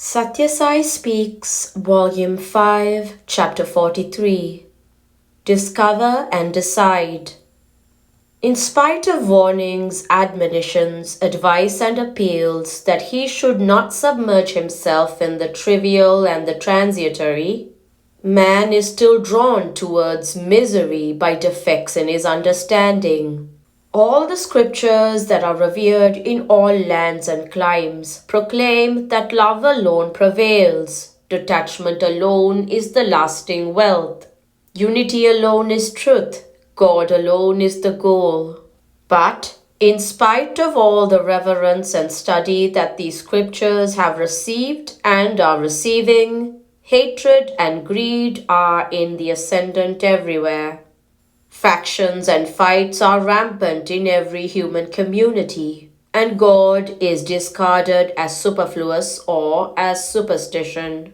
Sathya Sai Speaks, Volume 5, Chapter 43. Discover and Decide. In spite of warnings, admonitions, advice and appeals that he should not submerge himself in the trivial and the transitory, man is still drawn towards misery by defects in his understanding. All the scriptures that are revered in all lands and climes proclaim that love alone prevails, detachment alone is the lasting wealth, unity alone is truth, God alone is the goal. But, in spite of all the reverence and study that these scriptures have received and are receiving, hatred and greed are in the ascendant everywhere. Factions and fights are rampant in every human community, and God is discarded as superfluous or as superstition.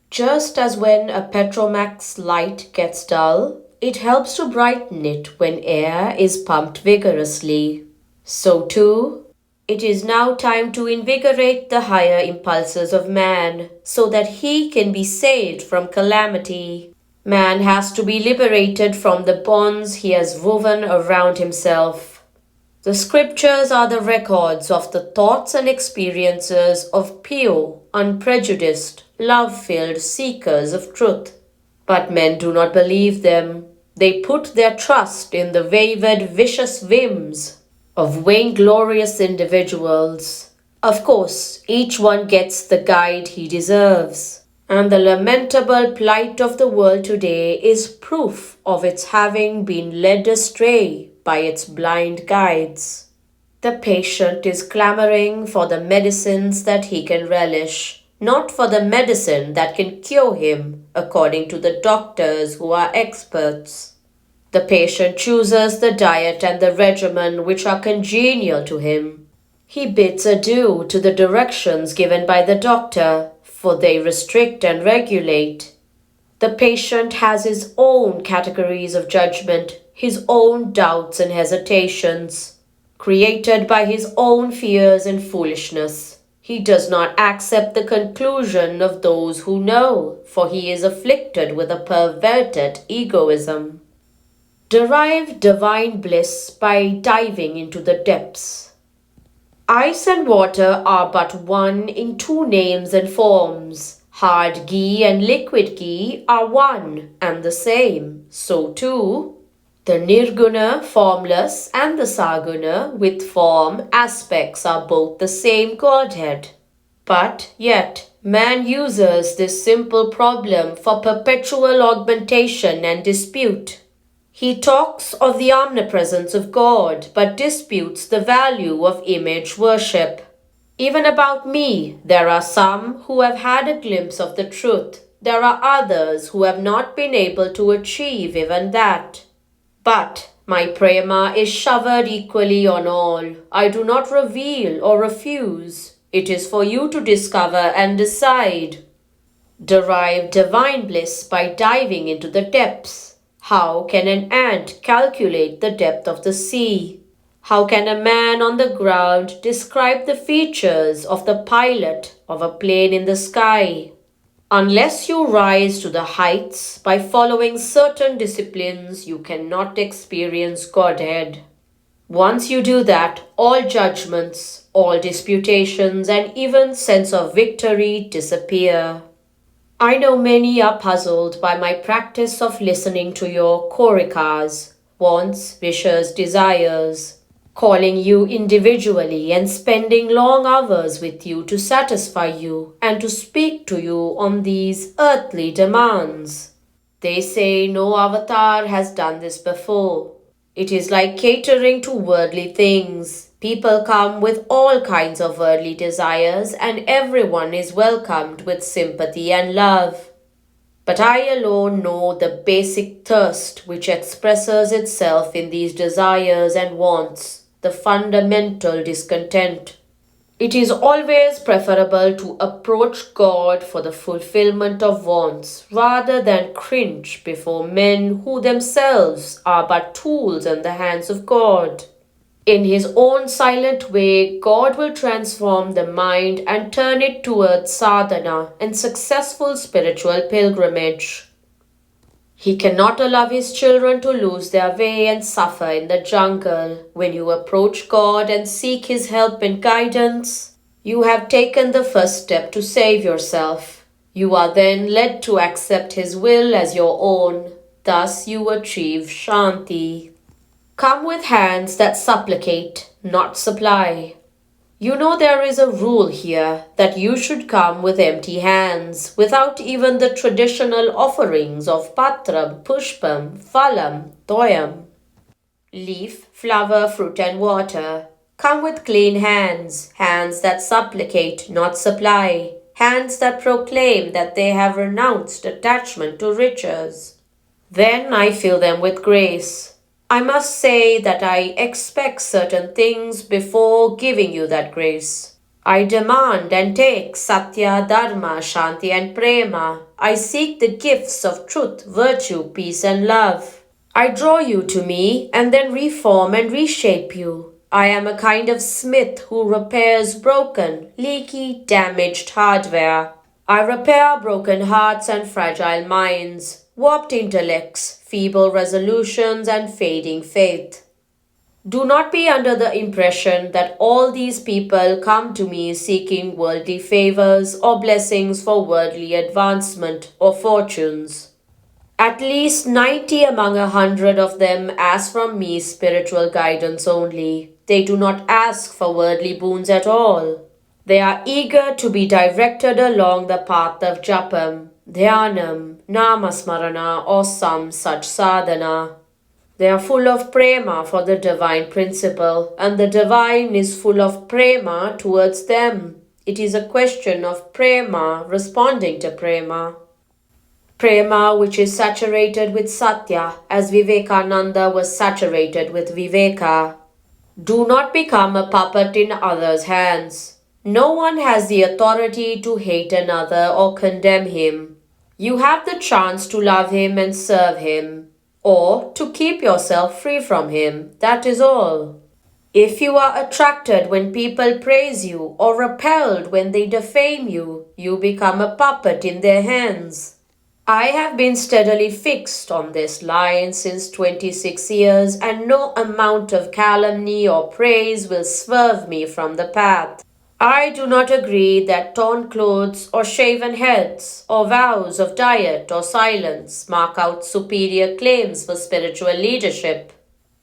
Just as when a Petromax light gets dull, it helps to brighten it when air is pumped vigorously. So too, it is now time to invigorate the higher impulses of man so that he can be saved from calamity. Man has to be liberated from the bonds he has woven around himself. The scriptures are the records of the thoughts and experiences of pure, unprejudiced, love-filled seekers of truth. But men do not believe them. They put their trust in the wayward, vicious whims of vainglorious individuals. Of course, each one gets the guide he deserves. And the lamentable plight of the world today is proof of its having been led astray by its blind guides. The patient is clamoring for the medicines that he can relish, not for the medicine that can cure him, according to the doctors who are experts. The patient chooses the diet and the regimen which are congenial to him. He bids adieu to the directions given by the doctor, for they restrict and regulate. The patient has his own categories of judgment, his own doubts and hesitations, created by his own fears and foolishness. He does not accept the conclusion of those who know, for he is afflicted with a perverted egoism. Derive divine bliss by diving into the depths. Ice and water are but one in two names and forms. Hard ghee and liquid ghee are one and the same. So too, the nirguna, formless, and the saguna, with form aspects, are both the same Godhead. But yet, man uses this simple problem for perpetual augmentation and dispute. He talks of the omnipresence of God, but disputes the value of image worship. Even about me, there are some who have had a glimpse of the truth. There are others who have not been able to achieve even that. But my prema is showered equally on all. I do not reveal or refuse. It is for you to discover and decide. Derive divine bliss by diving into the depths. How can an ant calculate the depth of the sea? How can a man on the ground describe the features of the pilot of a plane in the sky? Unless you rise to the heights by following certain disciplines, you cannot experience Godhead. Once you do that, all judgments, all disputations, and even sense of victory disappear. I know many are puzzled by my practice of listening to your korikas, wants, wishes, desires, calling you individually and spending long hours with you to satisfy you and to speak to you on these earthly demands. They say no avatar has done this before. It is like catering to worldly things. People come with all kinds of worldly desires, and everyone is welcomed with sympathy and love. But I alone know the basic thirst which expresses itself in these desires and wants, the fundamental discontent. It is always preferable to approach God for the fulfillment of wants rather than cringe before men who themselves are but tools in the hands of God. In his own silent way, God will transform the mind and turn it towards sadhana and successful spiritual pilgrimage. He cannot allow his children to lose their way and suffer in the jungle. When you approach God and seek his help and guidance, you have taken the first step to save yourself. You are then led to accept his will as your own. Thus you achieve Shanti. Come with hands that supplicate, not supply. You know there is a rule here that you should come with empty hands, without even the traditional offerings of patram, pushpam, phalam, toyam. Leaf, flower, fruit and water. Come with clean hands, hands that supplicate, not supply, hands that proclaim that they have renounced attachment to riches. Then I fill them with grace. I must say that I expect certain things before giving you that grace. I demand and take Satya, Dharma, Shanti and Prema. I seek the gifts of truth, virtue, peace and love. I draw you to me and then reform and reshape you. I am a kind of smith who repairs broken, leaky, damaged hardware. I repair broken hearts and fragile minds, warped intellects, feeble resolutions, and fading faith. Do not be under the impression that all these people come to me seeking worldly favors or blessings for worldly advancement or fortunes. At least 90 among 100 of them ask from me spiritual guidance only. They do not ask for worldly boons at all. They are eager to be directed along the path of japam, dhyanam, namasmarana or some such sadhana. They are full of prema for the divine principle, and the divine is full of prema towards them. It is a question of prema responding to prema. Prema which is saturated with satya, as Vivekananda was saturated with viveka. Do not become a puppet in others' hands. No one has the authority to hate another or condemn him. You have the chance to love him and serve him, or to keep yourself free from him. That is all. If you are attracted when people praise you or repelled when they defame you, you become a puppet in their hands. I have been steadily fixed on this line since 26 years, and no amount of calumny or praise will swerve me from the path. I do not agree that torn clothes or shaven heads or vows of diet or silence mark out superior claims for spiritual leadership.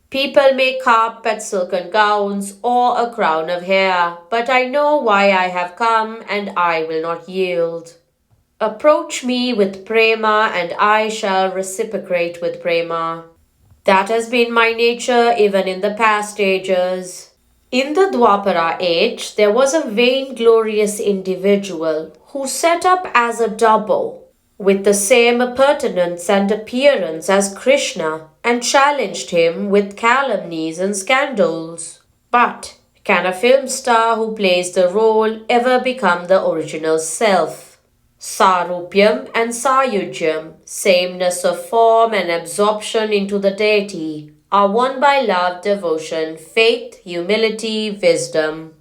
People may carp at silken gowns or a crown of hair, but I know why I have come and I will not yield. Approach me with prema and I shall reciprocate with prema. That has been my nature even in the past ages. In the Dwapara age, there was a vainglorious individual who set up as a double with the same appurtenance and appearance as Krishna and challenged him with calumnies and scandals. But can a film star who plays the role ever become the original self? Sarupyam and Sayujyam, sameness of form and absorption into the deity, are won by love, devotion, faith, humility, wisdom.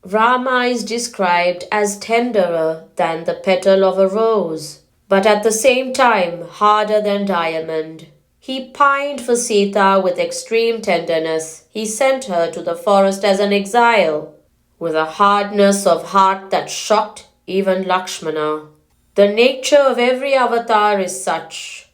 Rama is described as tenderer than the petal of a rose, but at the same time harder than diamond. He pined for Sita with extreme tenderness. He sent her to the forest as an exile, with a hardness of heart that shocked even Lakshmana. The nature of every avatar is such.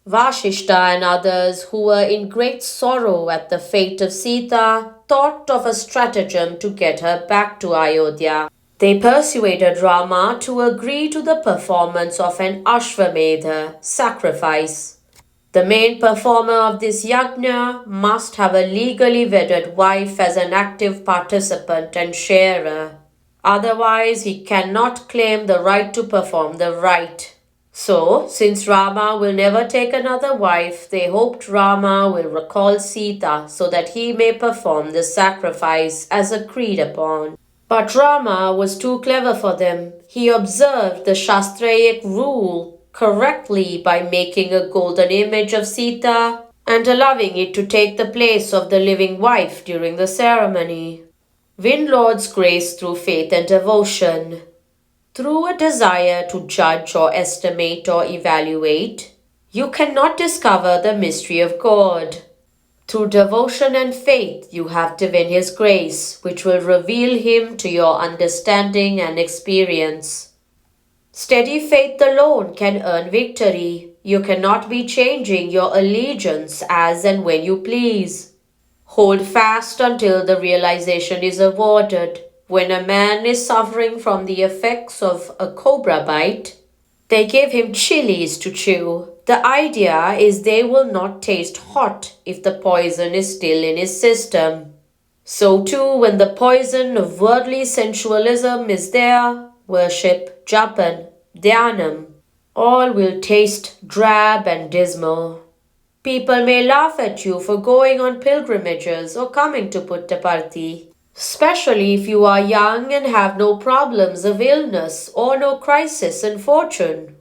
Vashishta and others who were in great sorrow at the fate of Sita thought of a stratagem to get her back to Ayodhya. They persuaded Rama to agree to the performance of an Ashvamedha sacrifice. The main performer of this yajna must have a legally wedded wife as an active participant and sharer. Otherwise, he cannot claim the right to perform the rite. So, since Rama will never take another wife, they hoped Rama will recall Sita so that he may perform the sacrifice as agreed upon. But Rama was too clever for them. He observed the Shastraic rule correctly by making a golden image of Sita and allowing it to take the place of the living wife during the ceremony. Win Lord's grace through faith and devotion. Through a desire to judge or estimate or evaluate, you cannot discover the mystery of God. Through devotion and faith, you have to win His grace, which will reveal Him to your understanding and experience. Steady faith alone can earn victory. You cannot be changing your allegiance as and when you please. Hold fast until the realization is awarded. When a man is suffering from the effects of a cobra bite, they give him chilies to chew. The idea is they will not taste hot if the poison is still in his system. So too, when the poison of worldly sensualism is there, worship, japan, dhyanam, all will taste drab and dismal. People may laugh at you for going on pilgrimages or coming to Puttaparthi, especially if you are young and have no problems of illness or no crisis in fortune.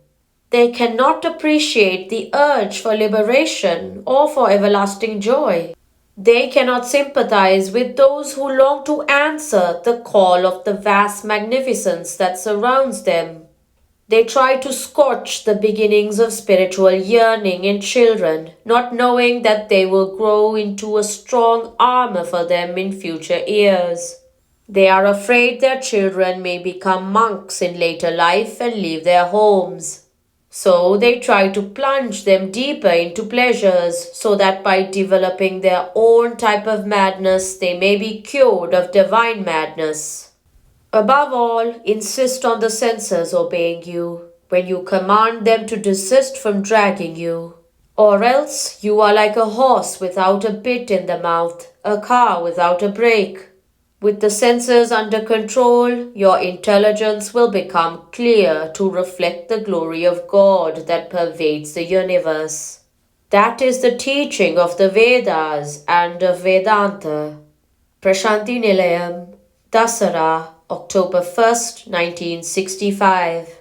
They cannot appreciate the urge for liberation or for everlasting joy. They cannot sympathize with those who long to answer the call of the vast magnificence that surrounds them. They try to scorch the beginnings of spiritual yearning in children, not knowing that they will grow into a strong armor for them in future years. They are afraid their children may become monks in later life and leave their homes. So they try to plunge them deeper into pleasures so that by developing their own type of madness they may be cured of divine madness. Above all, insist on the senses obeying you when you command them to desist from dragging you. Or else you are like a horse without a bit in the mouth, a car without a brake. With the senses under control, your intelligence will become clear to reflect the glory of God that pervades the universe. That is the teaching of the Vedas and of Vedanta. Prashanti Nilayam, Dasara, October 1st, 1965.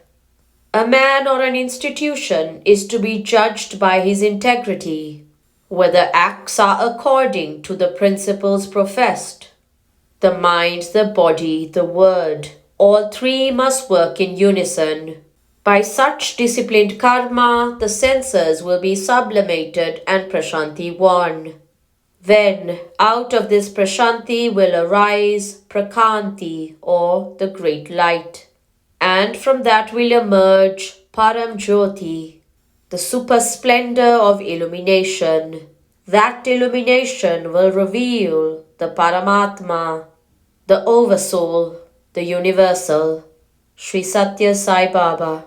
A man or an institution is to be judged by his integrity, whether acts are according to the principles professed. The mind, the body, the word, all three must work in unison. By such disciplined karma, the senses will be sublimated and prashanti won. Then, out of this prashanti will arise prakanti, or the great light. And from that will emerge param jyoti, the super splendor of illumination. That illumination will reveal the Paramatma, the Oversoul, the Universal. Sri Sathya Sai Baba.